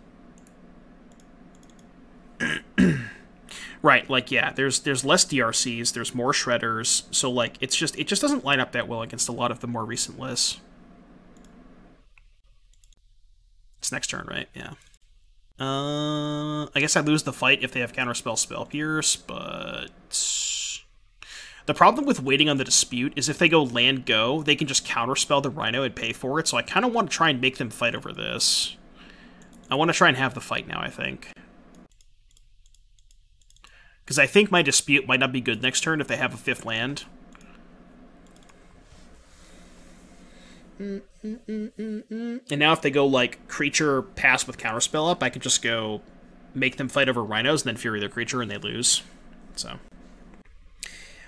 Right, like, yeah, there's less DRCs, there's more Shredders, so, like, it just doesn't line up that well against a lot of the more recent lists. It's next turn, right? Yeah. I guess I lose the fight if they have Counterspell Spell Pierce, but the problem with waiting on the dispute is if they go land go, they can just Counterspell the Rhino and pay for it, so I kind of want to try and make them fight over this. I want to try and have the fight now, I think. Because I think my dispute might not be good next turn if they have a 5th land. And now if they go, like, creature pass with counterspell up, I can just go make them fight over rhinos and then fury their creature and they lose. So.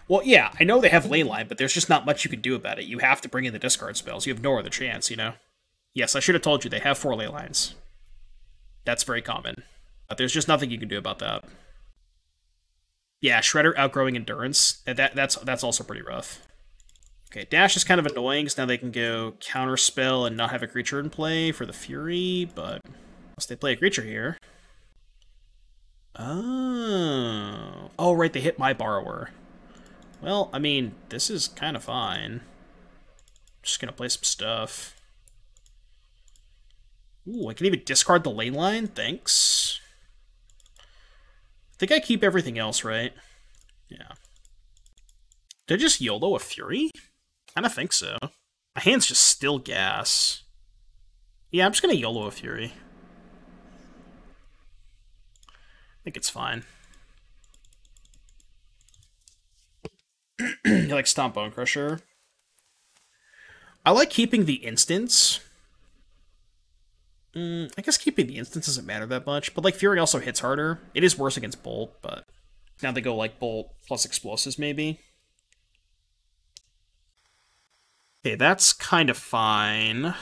Well, yeah, I know they have Leyline, but there's just not much you can do about it. You have to bring in the discard spells. You have no other chance, you know? Yes, I should have told you, they have 4 Leylines. That's very common. But there's just nothing you can do about that. Yeah, Shredder outgrowing Endurance. That's also pretty rough. Okay, Dash is kind of annoying, because now they can go Counterspell and not have a creature in play for the Fury, but unless they play a creature here. Oh. Oh, right, they hit my Borrower. Well, I mean, this is kind of fine. Just gonna play some stuff. Ooh, I can even discard the Leyline? Thanks. I think I keep everything else, right? Yeah. Did I just YOLO a Fury? I don't think so. My hand's just still gas. Yeah, I'm just gonna YOLO a Fury. I think it's fine. You like Stomp Bonecrusher? I like keeping the instants. I guess keeping the instance doesn't matter that much, but like Fury also hits harder. It is worse against Bolt, but now they go like Bolt plus Explosives maybe. Okay, that's kind of fine.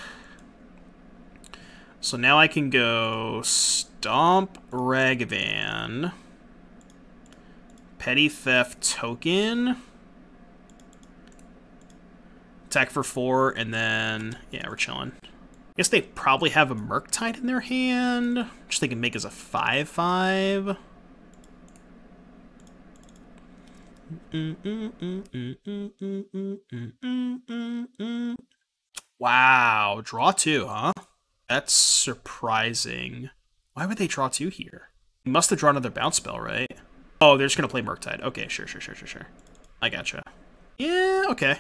So now I can go Stomp Ragavan, Petty Theft Token, attack for 4, and then, yeah, we're chilling. I guess they probably have a Murktide in their hand, which they can make as a 5/5. Wow, draw 2, huh? That's surprising. Why would they draw 2 here? They must have drawn another bounce spell, right? Oh, they're just gonna play Murktide. Okay, sure. I gotcha. Yeah, okay.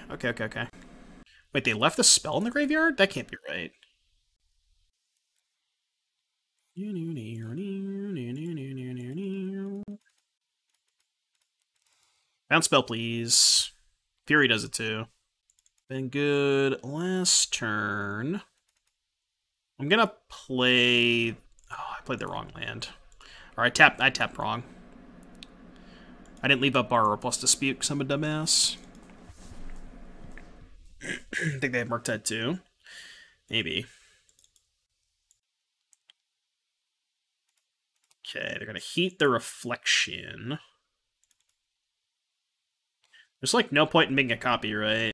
Wait, they left a spell in the graveyard? That can't be right. Bounce spell, please. Fury does it too. Been good. Last turn. I'm gonna play... Oh, I played the wrong land. Or I tapped wrong. I didn't leave up Borrower plus Dispute because I'm a dumbass. I think they have Murktide too. Maybe. Okay, they're gonna heat the Reflection. There's like no point in making a copy, right?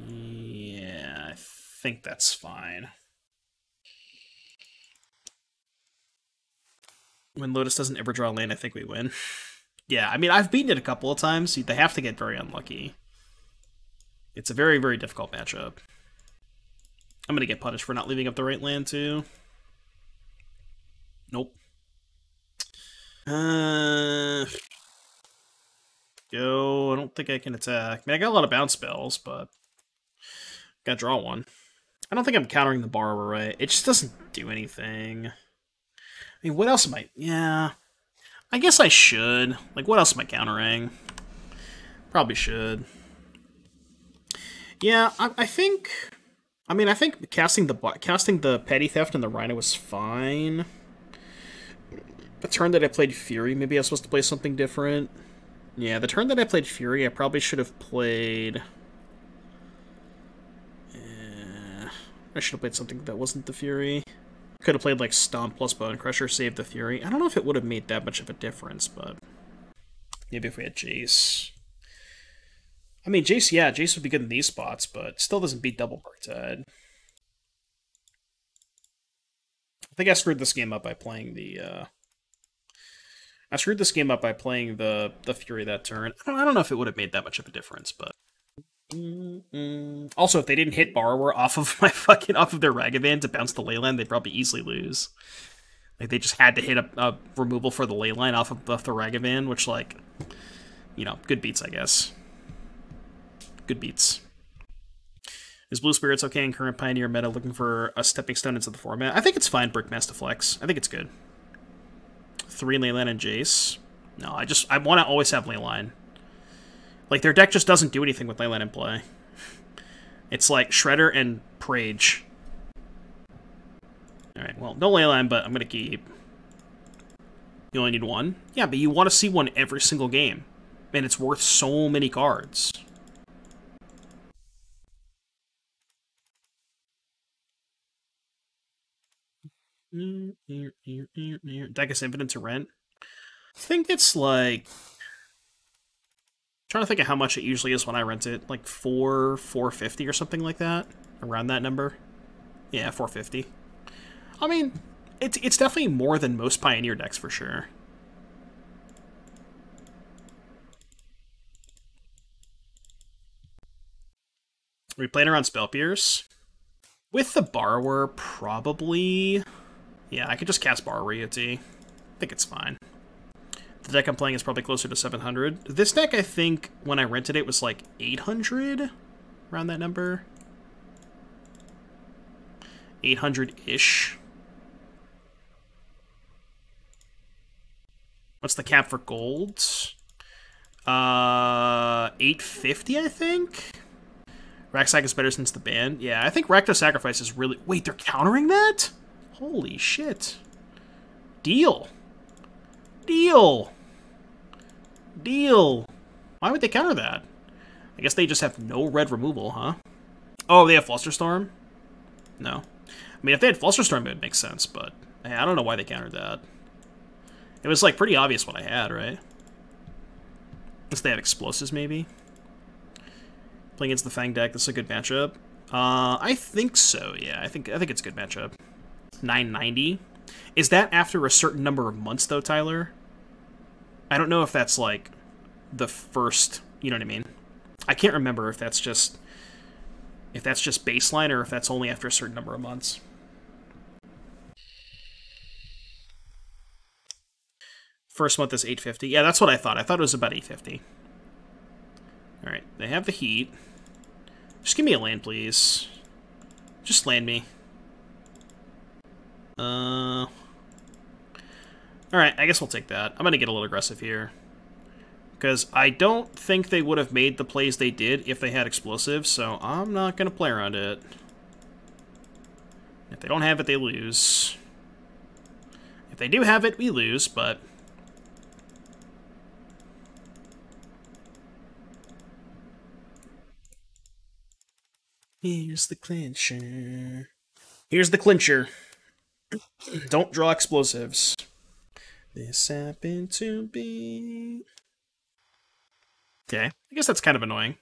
Yeah, I think that's fine. When Lotus doesn't ever draw a land, I think we win. Yeah, I mean, I've beaten it a couple of times. They have to get very unlucky. It's a very, very difficult matchup. I'm gonna get punished for not leaving up the right land, too. Nope. Go. I don't think I can attack. I mean, I got a lot of bounce spells, but gotta draw one. I don't think I'm countering the Borrower right. It just doesn't do anything. I mean, what else am I... Yeah. I guess I should. Like, what else am I countering? Probably should. Yeah, I think... I mean, I think casting the Petty Theft and the Rhino was fine. The turn that I played Fury, maybe I was supposed to play something different. Yeah, the turn that I played Fury, I probably should have played... I should have played something that wasn't the Fury. Could have played, like, Stomp plus Bonecrusher, save the Fury. I don't know if it would have made that much of a difference, but... Maybe if we had Jace. I mean, Jace, yeah, Jace would be good in these spots, but still doesn't beat double Murktide. I think I screwed this game up by playing the, I screwed this game up by playing the Fury that turn. I don't know if it would have made that much of a difference, but... Also, if they didn't hit Borrower off of off of their Ragavan to bounce the Leyline, they'd probably easily lose. Like, they just had to hit a removal for the Leyline off of the Ragavan, which, like, you know, good beats, I guess. Good beats. Is Blue Spirits okay in current Pioneer meta, looking for a stepping stone into the format? I think it's fine, Brickmaster Flex. I think it's good. 3 Leyline and Jace. No, I want to always have Leyline. Like, their deck just doesn't do anything with Leyline in play. It's like Shredder and Prage. Alright, well, no Leyline, but I'm going to keep. You only need one? Yeah, but you want to see one every single game. And it's worth so many cards. Deck is infinite to rent. I think it's like... Trying to think of how much it usually is when I rent it. Like $450 or something like that. Around that number. Yeah, $450. I mean, it's definitely more than most Pioneer decks for sure. Are we playing around Spell Pierce? With the Borrower, probably... Yeah, I could just cast Borrower EOT. I think it's fine. The deck I'm playing is probably closer to 700. This deck, I think, when I rented it, was like 800? Around that number? 800-ish. What's the cap for gold? 850, I think? Raksack is better since the ban. Yeah, I think Rakdos Sacrifice is really... Wait, they're countering that? Holy shit. Deal. Deal. Deal. Why would they counter that? I guess they just have no red removal, huh? Oh, they have Flusterstorm? No. I mean, if they had Flusterstorm, it would make sense, but I don't know why they countered that. It was, like, pretty obvious what I had, right? Unless they have Explosives, maybe? Playing against the Fang deck, this is a good matchup. I think so, yeah. I think it's a good matchup. 990. Is that after a certain number of months, though, Tyler? I don't know if that's, like, the first... You know what I mean? I can't remember if that's just baseline or if that's only after a certain number of months. First month is 850. Yeah, that's what I thought. I thought it was about 850. Alright, they have the heat. Just give me a land, please. Just land me. Alright, I guess we'll take that. I'm gonna get a little aggressive here. Because I don't think they would have made the plays they did if they had explosives, so I'm not gonna play around it. If they don't have it, they lose. If they do have it, we lose, but... Here's the clincher. Here's the clincher. Don't draw explosives. This happened to be... Okay, I guess that's kind of annoying.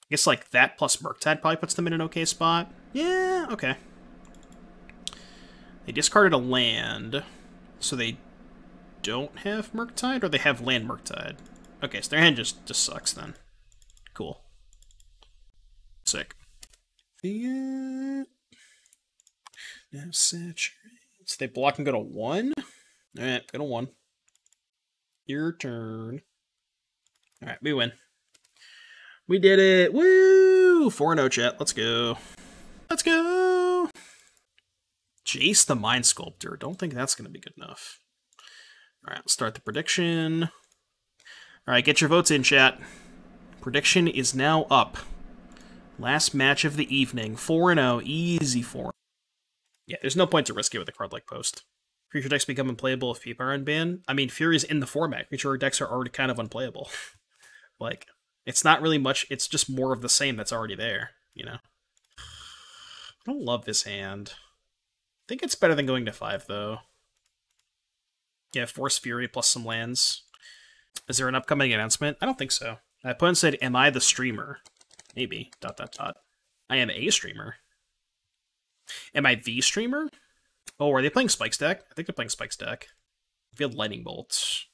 I guess, like, that plus Murktide probably puts them in an okay spot. Yeah, okay. They discarded a land, so they don't have Murktide, or they have land Murktide? Okay, so their hand just sucks, then. Cool. Sick. Yeah. Now saturates. They block and go to 1? Alright, go to 1. Your turn. Alright, we win. We did it! Woo! 4-0 chat. Let's go. Let's go! Jace the Mind Sculptor. Don't think that's going to be good enough. Alright, let's start the prediction. Alright, get your votes in, chat. Prediction is now up. Last match of the evening. 4-0. Easy 4. Yeah, there's no point to risk it with a card like Post. Creature decks become unplayable if people are unbanned. I mean, Fury's in the format. Creature decks are already kind of unplayable. Like, it's not really much. It's just more of the same that's already there, you know? I don't love this hand. I think it's better than going to 5, though. Yeah, Force Fury plus some lands. Is there an upcoming announcement? I don't think so. My opponent said, am I the streamer? Maybe. ... I am a streamer. Am I the streamer? Oh, are they playing Spike's deck? I think they're playing Spike's deck. Field Lightning Bolts.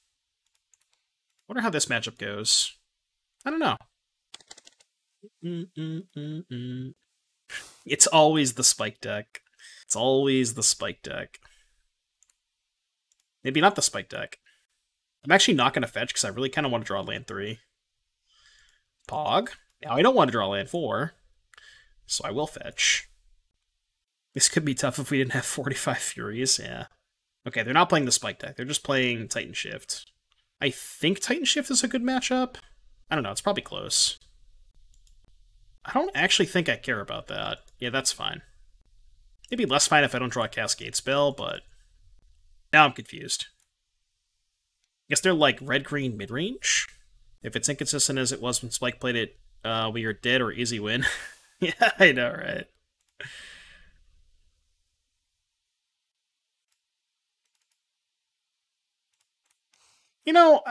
Wonder how this matchup goes. I don't know. It's always the Spike deck. It's always the Spike deck. Maybe not the Spike deck. I'm actually not going to fetch because I really kind of want to draw land 3. Pog. Now I don't want to draw land 4. So I will fetch. This could be tough if we didn't have 45 Furies, yeah. Okay, they're not playing the Spike deck. They're just playing Titan Shift. I think Titan Shift is a good matchup. I don't know, it's probably close. I don't actually think I care about that. Yeah, that's fine. It'd be less fine if I don't draw a Cascade spell, but... Now I'm confused. I guess they're like red-green mid-range? If it's inconsistent as it was when Spike played it, we are dead or easy win. Yeah, I know, right? You know,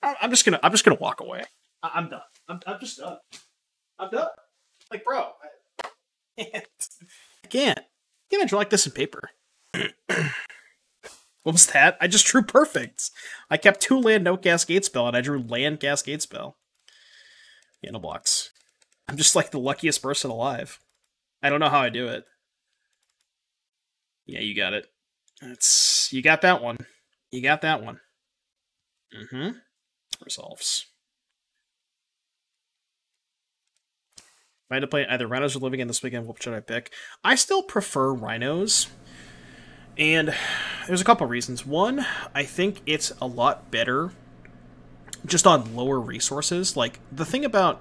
I'm just gonna walk away. I'm done. I'm just done. I'm done. Like, bro, I can't. I draw like this in paper. What was that? I just drew perfect. I kept 2 land, no Cascade spell, and I drew land Cascade spell. Yeah, no blocks. I'm just like the luckiest person alive. I don't know how I do it. Yeah, you got it. You got that one. You got that one. Mm-hmm. Resolves. If I had to play either Rhinos or Living in this weekend, what should I pick? I still prefer Rhinos. And there's a couple reasons. One, I think it's a lot better just on lower resources. Like, the thing about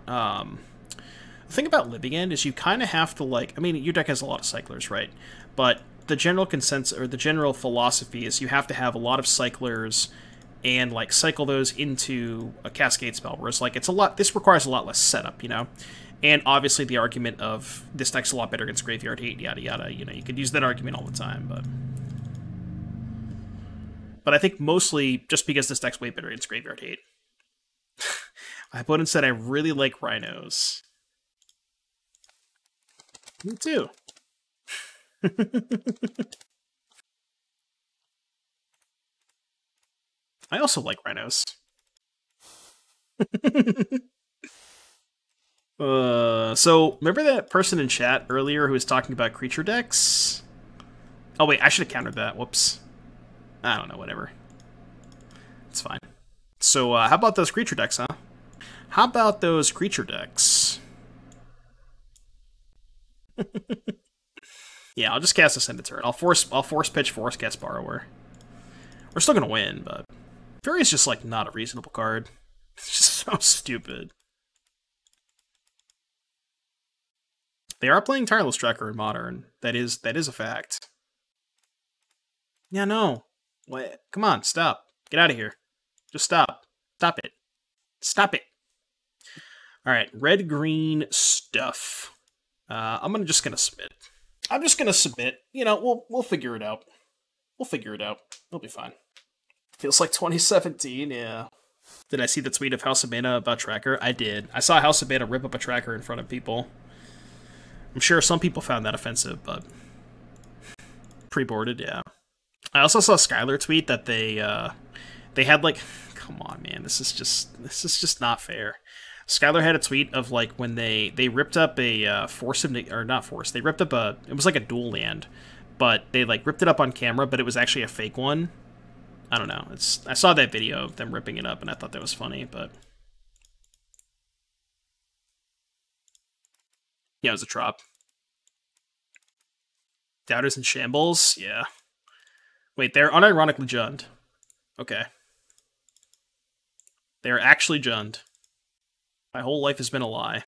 Living End is you kind of have to, like... I mean, your deck has a lot of cyclers, right? But the general consensus, or the general philosophy is you have to have a lot of cyclers and, like, cycle those into a Cascade spell. Whereas, like, this requires a lot less setup, you know? And obviously the argument of this deck's a lot better against Graveyard Hate, yada yada, you know, you could use that argument all the time, but I think mostly just because this deck's way better against Graveyard Hate. My opponent said I really like Rhinos. Me too. I also like Rhinos. So, remember that person in chat earlier who was talking about creature decks? Oh wait, I should have countered that. Whoops. I don't know, whatever. It's fine. So, how about those creature decks, huh? How about those creature decks? Yeah, I'll just cast Ascended Turret. I'll force pitch Force Cast Borrower. We're still gonna win, but Fury is just like not a reasonable card. It's just so stupid. They are playing Tireless Tracker in Modern. That is a fact. Yeah, no. What? Come on, stop. Get out of here. Just stop. Stop it. Stop it. All right, red-green stuff. I'm just gonna submit. I'm just gonna submit. You know, we'll figure it out. We'll figure it out. It'll be fine. Feels like 2017. Yeah. Did I see the tweet of House of Mana about Tracker? I did. I saw House of Mana rip up a Tracker in front of people. I'm sure some people found that offensive, but pre-boarded, yeah. I also saw Skylar tweet that they had like, come on, man, this is just not fair. Skylar had a tweet of like when they ripped up a Force of or not Force, they ripped up it was like a dual land, but they like ripped it up on camera, but it was actually a fake one. I don't know. I saw that video of them ripping it up, and I thought that was funny, but yeah, it was a trop. Doubters in Shambles? Yeah. Wait, they're unironically Jund. Okay. They're actually Jund. My whole life has been a lie.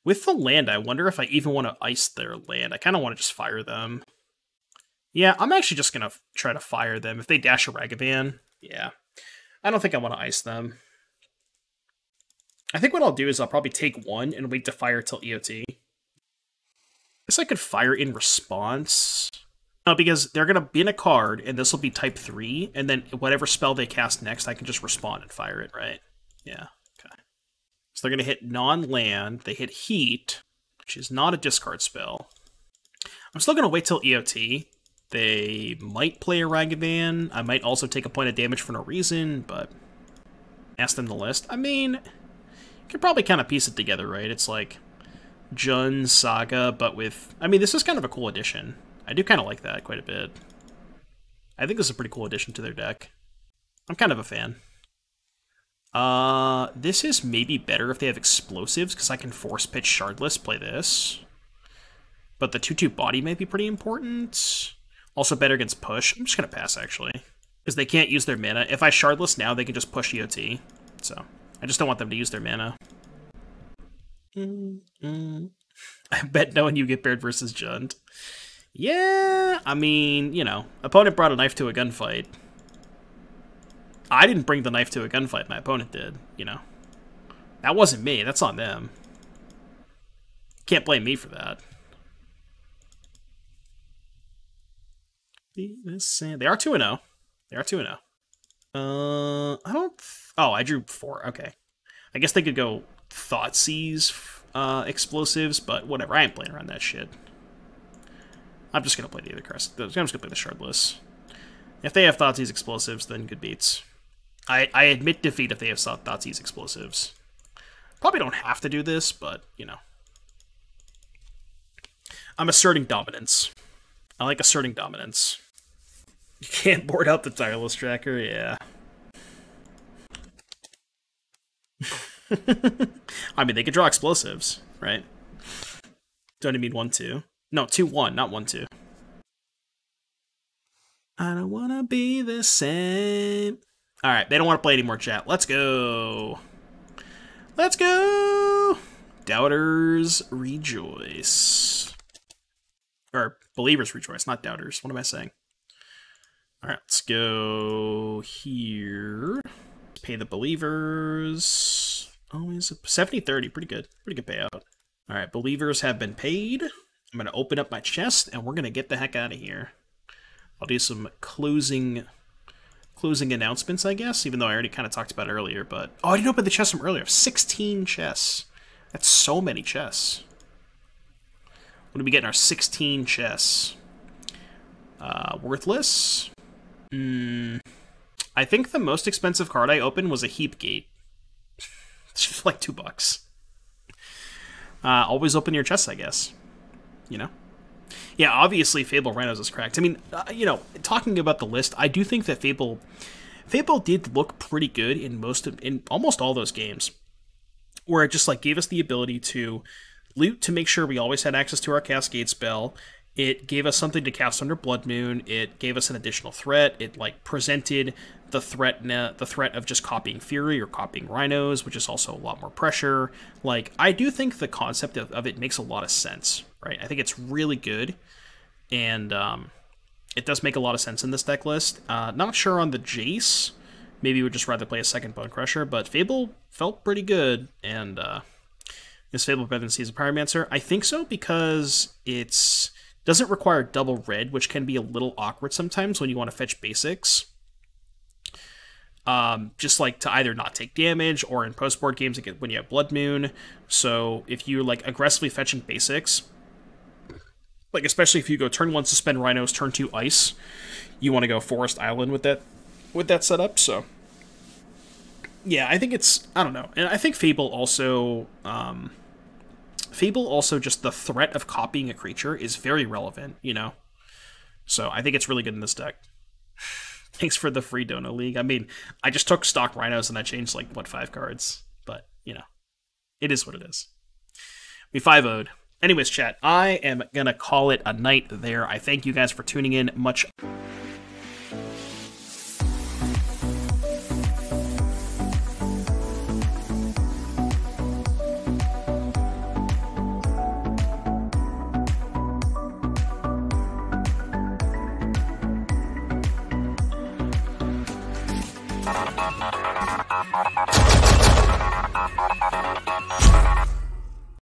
With the land, I wonder if I even want to ice their land. I kind of want to just fire them. Yeah, I'm actually just going to try to fire them. If they dash a Ragavan, yeah. I don't think I want to ice them. I think what I'll do is I'll probably take one and wait to fire till EOT. I guess I could fire in response. No, because they're going to be in a card, and this will be type 3, and then whatever spell they cast next, I can just respond and fire it, right? Yeah, okay. So they're going to hit non-land, they hit heat, which is not a discard spell. I'm still going to wait till EOT. They might play a Ragavan. I might also take a point of damage for no reason, but ask them to list. I mean, you could probably kind of piece it together, right? It's like Jund Saga, but with... I mean, this is kind of a cool addition. I do kind of like that quite a bit. I think this is a pretty cool addition to their deck. I'm kind of a fan. This is maybe better if they have explosives, because I can force pitch Shardless, play this. But the 2/2 body may be pretty important. Also better against push. I'm just going to pass, actually. Because they can't use their mana. If I Shardless now, they can just push EOT. So, I just don't want them to use their mana. I bet no one you get paired versus Jund. Yeah, I mean, you know, opponent brought a knife to a gunfight. I didn't bring the knife to a gunfight, my opponent did, you know. That wasn't me, that's on them. Can't blame me for that. They are 2-0. They are 2-0. I don't... Oh, I drew 4, okay. I guess they could go Thoughtseize explosives, but whatever, I ain't playing around that shit. I'm just going to play the other cards. I'm just going to play the Shardless. If they have Thoughtseize explosives, then good beats. I admit defeat if they have Thoughtseize explosives. Probably don't have to do this, but, you know. I'm asserting dominance. I like asserting dominance. You can't board out the Tireless Tracker, yeah. I mean, they could draw explosives, right? Don't you mean 1-2? No, 2-1, not 1-2. I don't want to be the same. All right, they don't want to play anymore, chat. Let's go. Let's go. Doubters rejoice. Or believers rejoice, not doubters. What am I saying? All right, let's go here. Pay the believers. Always 70-30, pretty good. Pretty good payout. All right, believers have been paid. I'm going to open up my chest, and we're going to get the heck out of here. I'll do some closing announcements, I guess, even though I already kind of talked about it earlier. But oh, I didn't open the chest from earlier. 16 chests. That's so many chests. What do we get in our 16 chests? Worthless. I think the most expensive card I opened was a Heap Gate. It's just like $2. Always open your chests, I guess. You know? Yeah, obviously Fable Rhinos is cracked. I mean, you know, talking about the list, I do think that Fable did look pretty good in almost all those games, where it just like gave us the ability to loot to make sure we always had access to our Cascade spell. It gave us something to cast under Blood Moon. It gave us an additional threat. It like presented the threat of just copying Fury or copying Rhinos, which is also a lot more pressure. Like, I do think the concept of it makes a lot of sense, right? I think it's really good, and it does make a lot of sense in this deck list. Not sure on the Jace. Maybe we'd just rather play a second Bonecrusher, but Fable felt pretty good, and is Fable better than Season Pyromancer? I think so, because it's doesn't require double red, which can be a little awkward sometimes when you want to fetch basics. Just like to either not take damage, or in post-board games when you have Blood Moon. So if you're like aggressively fetching basics, like especially if you go turn 1 Suspend Rhinos, turn 2 Ice, you want to go Forest Island with that setup. So yeah, I think I don't know. And I think Fable also just the threat of copying a creature is very relevant, you know? So I think it's really good in this deck. Thanks for the free Dono League. I mean, I just took stock Rhinos and I changed, like, 5 cards? But, you know, it is what it is. We 5-0'd. Anyways, chat, I am gonna call it a night there. I thank you guys for tuning in. Much